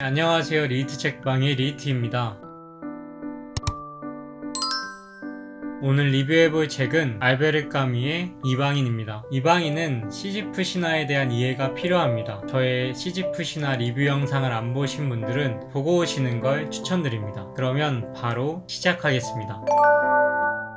안녕하세요. 리히트 책방의 리히트입니다. 오늘 리뷰해볼 책은 알베르 까뮈의 이방인입니다. 이방인은 시지프 신화에 대한 이해가 필요합니다. 저의 시지프 신화 리뷰 영상을 안 보신 분들은 보고 오시는 걸 추천드립니다. 그러면 바로 시작하겠습니다.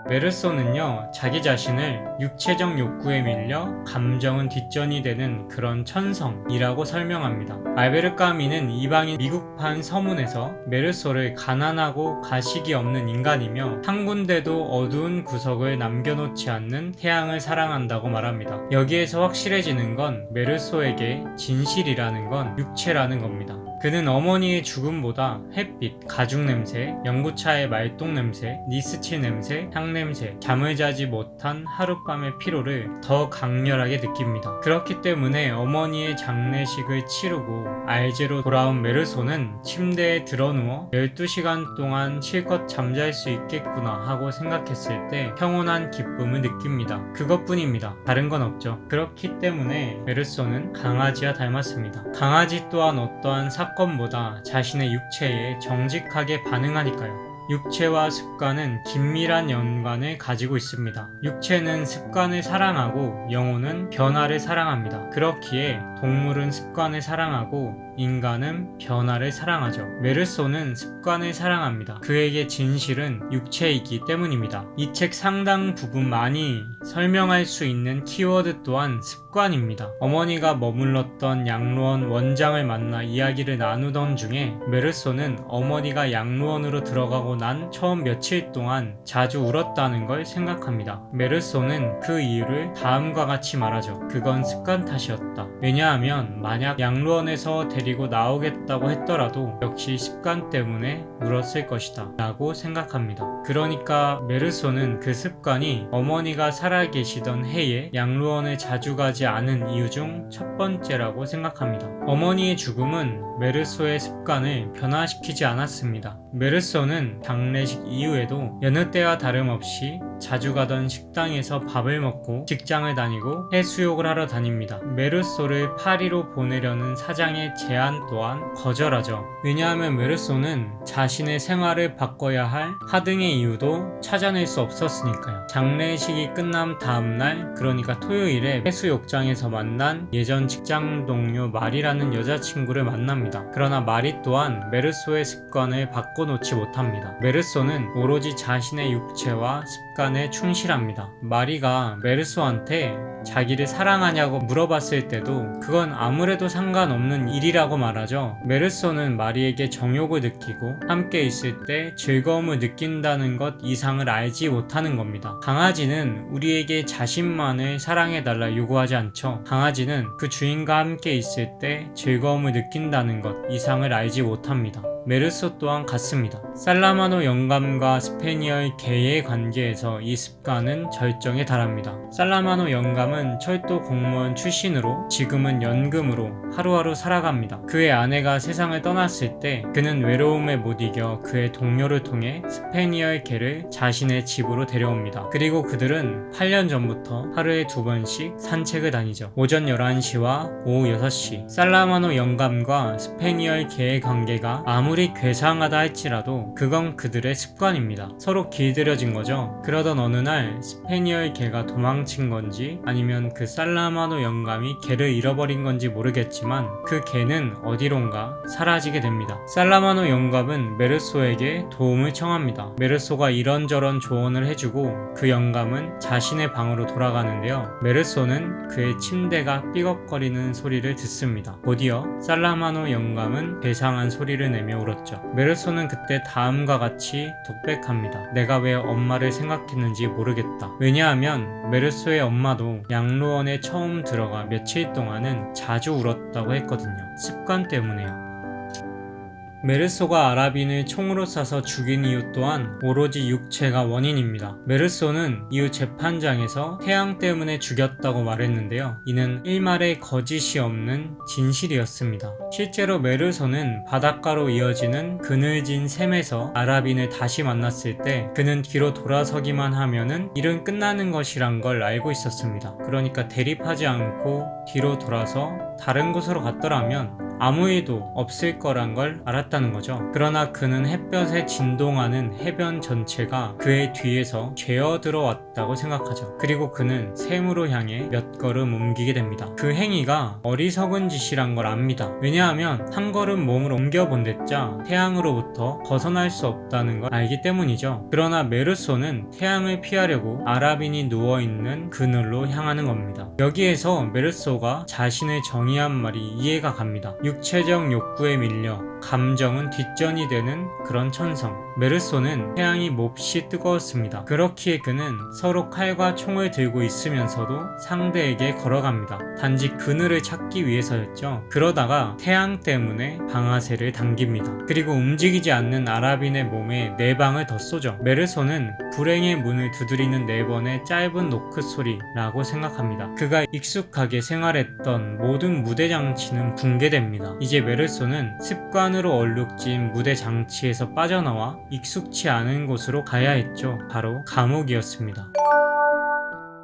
메르소는요, 자기 자신을 육체적 욕구에 밀려 감정은 뒷전이 되는 그런 천성이라고 설명합니다. 알베르 까뮈는 이방인 미국판 서문에서 메르소를 가난하고 가식이 없는 인간이며 한 군데도 어두운 구석을 남겨놓지 않는 태양을 사랑한다고 말합니다. 여기에서 확실해지는 건 메르소에게 진실이라는 건 육체라는 겁니다. 그는 어머니의 죽음보다 햇빛, 가죽 냄새, 연구차의 말똥 냄새, 니스칠 냄새, 향 냄새, 잠을 자지 못한 하룻밤의 피로를 더 강렬하게 느낍니다. 그렇기 때문에 어머니의 장례식을 치르고 알제로 돌아온 메르소는 침대에 드러누워 12시간 동안 실컷 잠잘 수 있겠구나 하고 생각했을 때 평온한 기쁨을 느낍니다. 그것뿐입니다. 다른 건 없죠. 그렇기 때문에 메르소는 강아지와 닮았습니다. 강아지 또한 어떠한 사건보다 자신의 육체에 정직하게 반응하니까요. 육체와 습관은 긴밀한 연관을 가지고 있습니다. 육체는 습관을 사랑하고 영혼은 변화를 사랑합니다. 그렇기에 동물은 습관을 사랑하고 인간은 변화를 사랑하죠. 메르소는 습관을 사랑합니다. 그에게 진실은 육체이기 때문입니다. 이 책 상당 부분만이 설명할 수 있는 키워드 또한 습관입니다. 어머니가 머물렀던 양로원 원장을 만나 이야기를 나누던 중에 메르소는 어머니가 양로원으로 들어가고 난 처음 며칠 동안 자주 울었다는 걸 생각합니다. 메르소는 그 이유를 다음과 같이 말하죠. 그건 습관 탓이었다. 왜냐하면 만약 양로원에서 데리고 나오겠다고 했더라도 역시 습관 때문에 울었을 것이다 라고 생각합니다. 그러니까 메르소는 그 습관이 어머니가 살아계시던 해에 양로원에 자주 가지 않은 이유 중 첫 번째라고 생각합니다. 어머니의 죽음은 메르소의 습관을 변화시키지 않았습니다. 메르소는 장례식 이후에도 여느 때와 다름없이 자주 가던 식당에서 밥을 먹고 직장을 다니고 해수욕을 하러 다닙니다. 메르소를 파리로 보내려는 사장의 제안 또한 거절하죠. 왜냐하면 메르소는 자신의 생활을 바꿔야 할 하등의 이유도 찾아낼 수 없었으니까요. 장례식이 끝난 다음날, 그러니까 토요일에 해수욕장에서 만난 예전 직장 동료 마리라는 여자친구를 만납니다. 그러나 마리 또한 메르소의 습관을 바꿔놓지 못합니다. 메르소는 오로지 자신의 육체와 습관에 충실합니다. 마리가 메르소한테 자기를 사랑하냐고 물어봤을 때도 그건 아무래도 상관없는 일이라고 말하죠. 메르소는 마리에게 정욕을 느끼고 함께 있을 때 즐거움을 느낀다는 것 이상을 알지 못하는 겁니다. 강아지는 우리에게 자신만을 사랑해달라 요구하지 않죠. 강아지는 그 주인과 함께 있을 때 즐거움을 느낀다는 것 이상을 알지 못합니다. 메르소 또한 같습니다. 살라마노 영감과 스페니얼 개의 관계에서 이 습관은 절정에 달합니다. 살라마노 영감은 철도 공무원 출신으로 지금은 연금으로 하루하루 살아갑니다. 그의 아내가 세상을 떠났을 때 그는 외로움에 못 이겨 그의 동료를 통해 스페니얼 개를 자신의 집으로 데려옵니다. 그리고 그들은 8년 전부터 하루에 2번씩 산책을 다니죠. 오전 11시와 오후 6시. 살라마노 영감과 스페니얼 개의 관계가 아무리 괴상하다 할지라도 그건 그들의 습관입니다. 서로 길들여진 거죠. 그러던 어느 날 스페니얼 개가 도망친 건지 아니면 그 살라마노 영감이 개를 잃어버린 건지 모르겠지만 그 개는 어디론가 사라지게 됩니다. 살라마노 영감은 메르소에게 도움을 청합니다. 메르소가 이런저런 조언을 해주고 그 영감은 자신의 방으로 돌아가는데요. 메르소는 그의 침대가 삐걱거리는 소리를 듣습니다. 곧이어 살라마노 영감은 괴상한 소리를 내며 울었죠. 메르소는 그때 다음과 같이 독백합니다. 내가 왜 엄마를 생각했는지 모르겠다. 왜냐하면 메르소의 엄마도 양로원에 처음 들어가 며칠 동안은 자주 울었다고 했거든요. 습관 때문에요. 메르소가 아랍인을 총으로 쏴서 죽인 이유 또한 오로지 육체가 원인입니다. 메르소는 이후 재판장에서 태양 때문에 죽였다고 말했는데요. 이는 일말의 거짓이 없는 진실이었습니다. 실제로 메르소는 바닷가로 이어지는 그늘진 샘에서 아랍인을 다시 만났을 때 그는 뒤로 돌아서기만 하면은 일은 끝나는 것이란 걸 알고 있었습니다. 그러니까 대립하지 않고 뒤로 돌아서 다른 곳으로 갔더라면 아무 일도 없을 거란 걸 알았다는 거죠. 그러나 그는 햇볕에 진동하는 해변 전체가 그의 뒤에서 죄어들어 왔다고 생각하죠. 그리고 그는 샘으로 향해 몇 걸음 옮기게 됩니다. 그 행위가 어리석은 짓이란 걸 압니다. 왜냐하면 한 걸음 몸을 옮겨본댔자 태양으로부터 벗어날 수 없다는 걸 알기 때문이죠. 그러나 메르소는 태양을 피하려고 아라빈이 누워있는 그늘로 향하는 겁니다. 여기에서 메르소가 자신을 정의한 말이 이해가 갑니다. 육체적 욕구에 밀려 감정은 뒷전이 되는 그런 천성. 메르소는 태양이 몹시 뜨거웠습니다. 그렇기에 그는 서로 칼과 총을 들고 있으면서도 상대에게 걸어갑니다. 단지 그늘을 찾기 위해서였죠. 그러다가 태양 때문에 방아쇠를 당깁니다. 그리고 움직이지 않는 아라빈의 몸에 4방을 더 쏘죠. 메르소는 불행의 문을 두드리는 4번의 짧은 노크 소리라고 생각합니다. 그가 익숙하게 생활했던 모든 무대 장치는 붕괴됩니다. 이제 메르소는 습관으로 얼룩진 무대 장치에서 빠져나와 익숙치 않은 곳으로 가야 했죠. 바로 감옥이었습니다.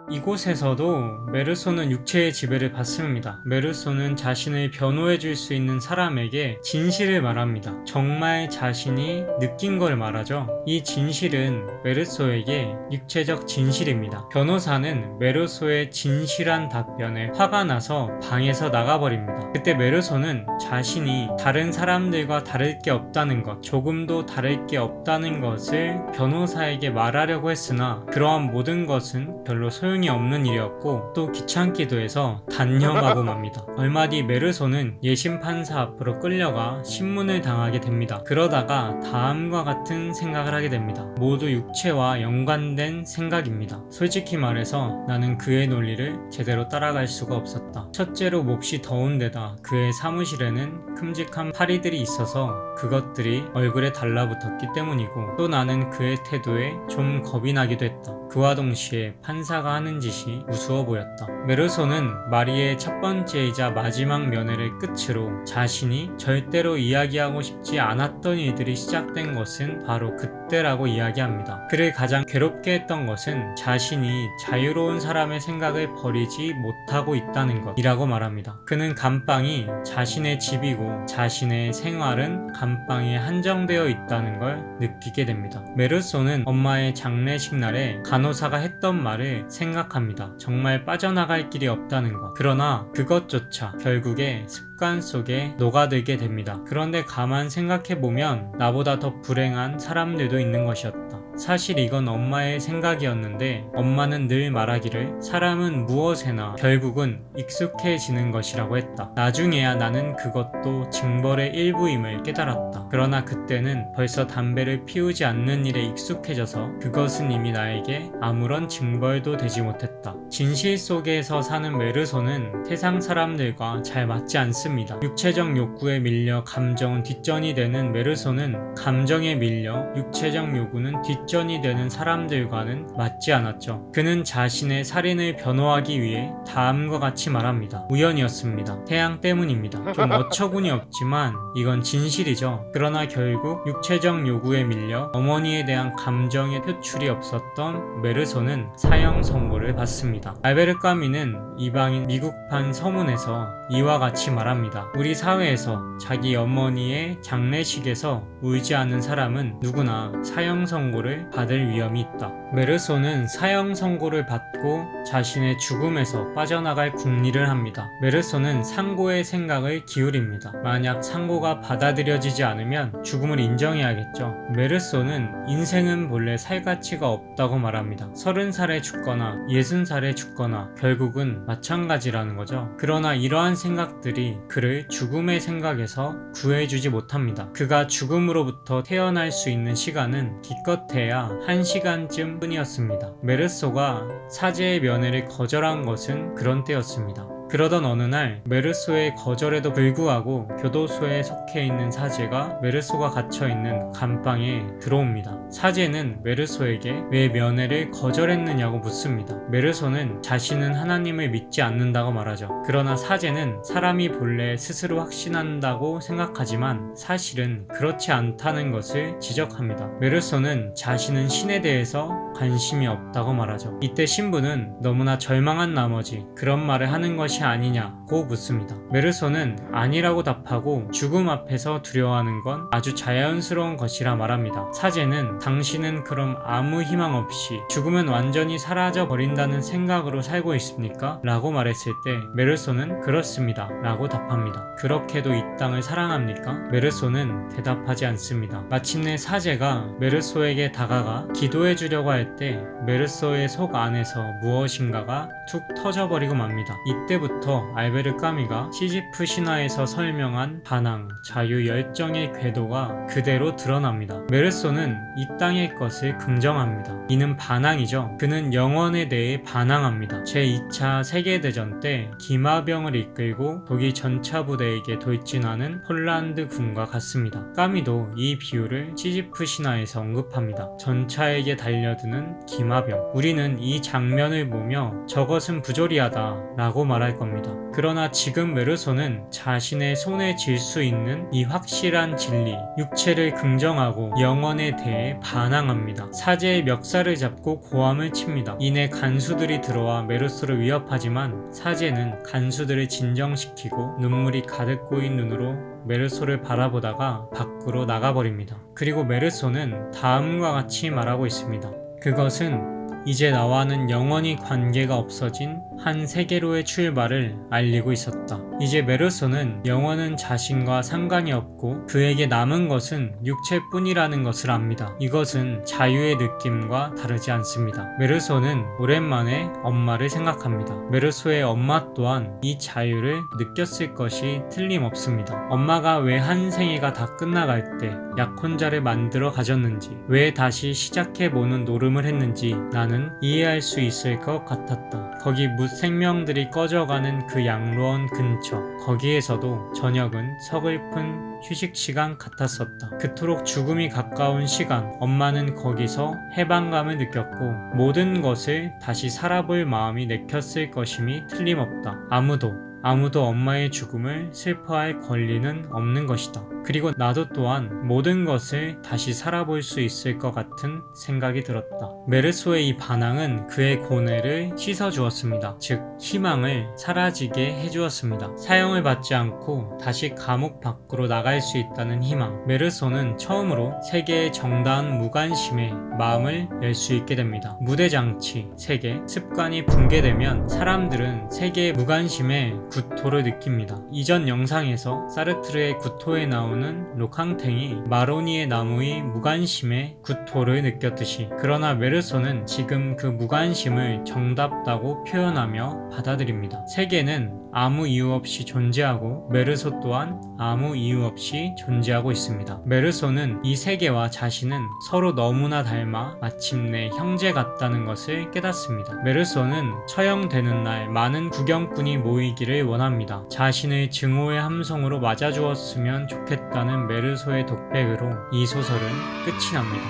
이곳에서도 메르소는 육체의 지배를 받습니다. 메르소는 자신을 변호해 줄 수 있는 사람에게 진실을 말합니다. 정말 자신이 느낀 걸 말하죠. 이 진실은 메르소에게 육체적 진실입니다. 변호사는 메르소의 진실한 답변에 화가 나서 방에서 나가버립니다. 그때 메르소는 자신이 다른 사람들과 다를 게 없다는 것, 조금도 다를 게 없다는 것을 변호사에게 말하려고 했으나 그러한 모든 것은 별로 소용이 없는 일이었고 또 귀찮기도 해서 단념하고 맙니다. 얼마 뒤 메르소는 예심 판사 앞으로 끌려가 신문을 당하게 됩니다. 그러다가 다음과 같은 생각을 하게 됩니다. 모두 육체와 연관된 생각입니다. 솔직히 말해서 나는 그의 논리를 제대로 따라갈 수가 없었다. 첫째로 몹시 더운 데다 그의 사무실에는 큼직한 파리들이 있어서 그것들이 얼굴에 달라붙었기 때문이고 또 나는 그의 태도에 좀 겁이 나기도 했다. 그와 동시에 판사가 하는 짓이 우스워 보였다. 메르소는 마리의 첫 번째이자 마지막 면회를 끝으로 자신이 절대로 이야기하고 싶지 않았던 일들이 시작된 것은 바로 그때라고 이야기합니다. 그를 가장 괴롭게 했던 것은 자신이 자유로운 사람의 생각을 버리지 못하고 있다는 것이라고 말합니다. 그는 감방이 자신의 집이고 자신의 생활은 감방에 한정되어 있다는 걸 느끼게 됩니다. 메르소는 엄마의 장례식 날에 간호사가 했던 말을 생각합니다. 정말 빠져나갈 길이 없다는 것. 그러나 그것조차 결국에 습관 속에 녹아들게 됩니다. 그런데 가만 생각해보면 나보다 더 불행한 사람들도 있는 것이었다. 사실 이건 엄마의 생각이었는데 엄마는 늘 말하기를 사람은 무엇에나 결국은 익숙해지는 것이라고 했다. 나중에야 나는 그것도 징벌의 일부임을 깨달았다. 그러나 그때는 벌써 담배를 피우지 않는 일에 익숙해져서 그것은 이미 나에게 아무런 징벌도 되지 못했다. 진실 속에서 사는 메르소는 세상 사람들과 잘 맞지 않습니다. 육체적 욕구에 밀려 감정은 뒷전이 되는 메르소는 감정에 밀려 육체적 요구는 뒷전이 되는 사람들과는 맞지 않았죠. 그는 자신의 살인을 변호하기 위해 다음과 같이 말합니다. 우연이었습니다. 태양 때문입니다. 좀 어처구니 없지만 이건 진실이죠. 그러나 결국 육체적 요구에 밀려 어머니에 대한 감정의 표출이 없었던 메르소는 사형 선고를 받습니다. 알베르 까뮈는 이방인 미국판 서문에서 이와 같이 말합니다. 우리 사회에서 자기 어머니의 장례식에서 울지 않는 사람은 누구나 사형 선고를 받을 위험이 있다. 메르소는 사형 선고를 받고 자신의 죽음에서 빠져나갈 궁리를 합니다. 메르소는 상고의 생각을 기울입니다. 만약 상고가 받아들여지지 않으면 죽음을 인정해야겠죠. 메르소는 인생은 본래 살 가치가 없다고 말합니다. 30살에 죽거나 60살에 죽거나 결국은 마찬가지라는 거죠. 그러나 이러한 생각들이 그를 죽음의 생각에서 구해주지 못합니다. 그가 죽음으로부터 태어날 수 있는 시간은 기껏해야 1시간쯤 뿐이었습니다. 메르소가 사제의 면회를 거절한 것은 그런 때였습니다. 그러던 어느 날 메르소의 거절에도 불구하고 교도소에 속해 있는 사제가 메르소가 갇혀있는 감방에 들어옵니다. 사제는 메르소에게 왜 면회를 거절했느냐고 묻습니다. 메르소는 자신은 하나님을 믿지 않는다고 말하죠. 그러나 사제는 사람이 본래 스스로 확신한다고 생각하지만 사실은 그렇지 않다는 것을 지적합니다. 메르소는 자신은 신에 대해서 관심이 없다고 말하죠. 이때 신부는 너무나 절망한 나머지 그런 말을 하는 것이 아니냐 라고 묻습니다. 메르소는 아니라고 답하고 죽음 앞에서 두려워하는 건 아주 자연스러운 것이라 말합니다. 사제는 당신은 그럼 아무 희망 없이 죽으면 완전히 사라져 버린다는 생각으로 살고 있습니까? 라고 말했을 때 메르소는 그렇습니다 라고 답합니다. 그렇게도 이 땅을 사랑합니까? 메르소는 대답하지 않습니다. 마침내 사제가 메르소에게 다가가 기도해 주려고 할 때 메르소의 속 안에서 무엇인가가 툭 터져버리고 맙니다. 이때부터 알베르 까미가 시지프 신화에서 설명한 반항, 자유, 열정의 궤도가 그대로 드러납니다. 메르소는 이 땅의 것을 긍정합니다. 이는 반항이죠. 그는 영원에 대해 반항합니다. 제2차 세계대전 때 기마병을 이끌고 독일 전차부대에게 돌진하는 폴란드 군과 같습니다. 까미도 이 비유를 시지프 신화에서 언급합니다. 전차에게 달려드는 기마병. 우리는 이 장면을 보며 저것은 부조리하다 라고 말할 겁니다. 그러나 지금 메르소는 자신의 손에 쥘 수 있는 이 확실한 진리, 육체를 긍정하고 영혼에 대해 반항합니다. 사제의 멱살을 잡고 고함을 칩니다. 이내 간수들이 들어와 메르소를 위협하지만 사제는 간수들을 진정시키고 눈물이 가득 고인 눈으로 메르소를 바라보다가 밖으로 나가버립니다. 그리고 메르소는 다음과 같이 말하고 있습니다. 그것은 이제 나와는 영원히 관계가 없어진 한 세계로의 출발을 알리고 있었다. 이제 메르소는 영혼은 자신과 상관이 없고 그에게 남은 것은 육체뿐이라는 것을 압니다. 이것은 자유의 느낌과 다르지 않습니다. 메르소는 오랜만에 엄마를 생각합니다. 메르소의 엄마 또한 이 자유를 느꼈을 것이 틀림없습니다. 엄마가 왜 한 생애가 다 끝나갈 때 약혼자를 만들어 가졌는지, 왜 다시 시작해보는 노름을 했는지 나는 이해할 수 있을 것 같았다. 거기 뭇 생명들이 꺼져가는 그 양로원 근처, 거기에서도 저녁은 서글픈 휴식 시간 같았었다. 그토록 죽음이 가까운 시간, 엄마는 거기서 해방감을 느꼈고 모든 것을 다시 살아볼 마음이 내켰을 것임이 틀림없다. 아무도 엄마의 죽음을 슬퍼할 권리는 없는 것이다. 그리고 나도 또한 모든 것을 다시 살아볼 수 있을 것 같은 생각이 들었다. 메르소의 이 반항은 그의 고뇌를 씻어주었습니다. 즉 희망을 사라지게 해주었습니다. 사형을 받지 않고 다시 감옥 밖으로 나갈 수 있다는 희망. 메르소는 처음으로 세계의 정다운 무관심에 마음을 열 수 있게 됩니다. 무대장치, 세계, 습관이 붕괴되면 사람들은 세계의 무관심에 구토를 느낍니다. 이전 영상에서 사르트르의 구토에 나오는 로캉탱이 마로니의 나무의 무관심에 구토를 느꼈듯이, 그러나 메르소는 지금 그 무관심을 정답다고 표현하며 받아들입니다. 세계는 아무 이유 없이 존재하고 메르소 또한 아무 이유 없이 존재하고 있습니다. 메르소는 이 세계와 자신은 서로 너무나 닮아 마침내 형제 같다는 것을 깨닫습니다. 메르소는 처형되는 날 많은 구경꾼이 모이기를 원합니다. 자신을 증오의 함성으로 맞아주었으면 좋겠다는 메르소의 독백으로 이 소설은 끝이 납니다.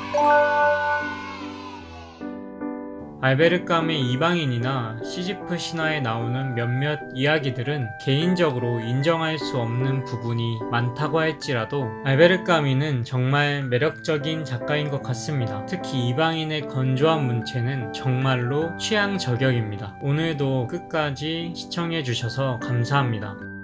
알베르 까미의 이방인이나 시지프 신화에 나오는 몇몇 이야기들은 개인적으로 인정할 수 없는 부분이 많다고 할지라도 알베르 까미는 정말 매력적인 작가인 것 같습니다. 특히 이방인의 건조한 문체는 정말로 취향 저격입니다. 오늘도 끝까지 시청해 주셔서 감사합니다.